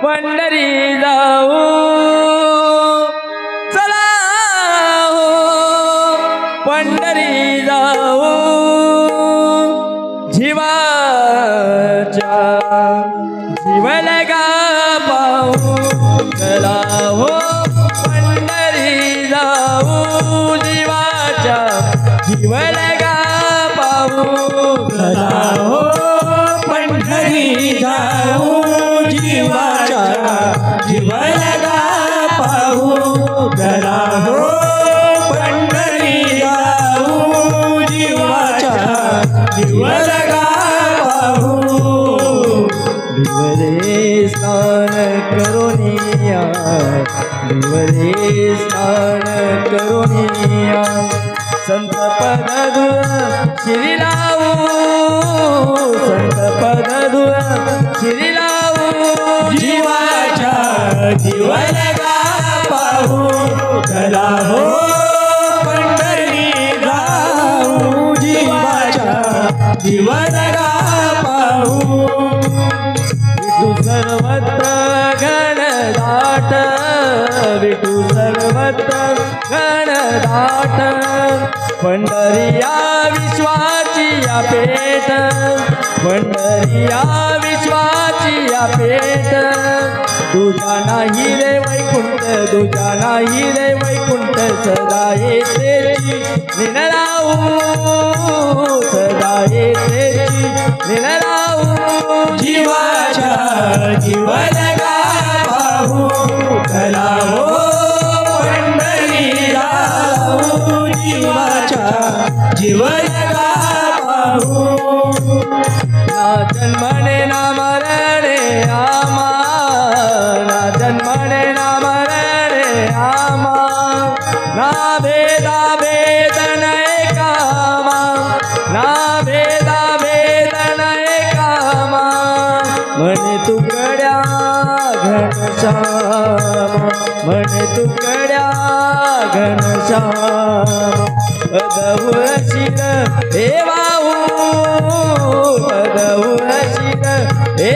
पंढरी जाऊ चला हो पंढरी जाऊ जीवाच्या जीवलगा पाहू चला हो पंढरी जाऊ जीवाच्या जीवलगा पाहू चला हो पंढरी जाऊ जीवाच्या जीवलगा पाहू चला हो पंढरी जाऊ जीवाच्या जीवलगा पाहू दिवरे स्नान करोनिया दिवरे स्नान करोनिया संत पद शिरी लावू संत पद शिरी लावू जीवाच्या जीवलगा पाहू चला हो पंढरी जाऊ जीवाच्या जीवलगा पाहू विठू सर्वत्र घनदाट विठू सर्वत्र घनदाट पंढरिया विश्वाची या पेट पंढरिया विश्वाची या पेट तुझा नाही रे वैकुंठ तुझा नाही रे वैकुंठ सदा येतेची निनराऊ सदा येतेची निनराऊ जीवाच्या जीवलगा पाहू चला हो पंढरी जाऊ जीवाच्या जीवलगा पाहू ना जन्मने ना मरणे आमा ना जन्मने ना मरणे आमा ना भेदा वेदन एकामा ना भेदा वेदन एकामा म्हणे तुकड्या घनश्याम म्हणे तुकड्या घनश्याम पदवशील हे वाहू पदवशील हे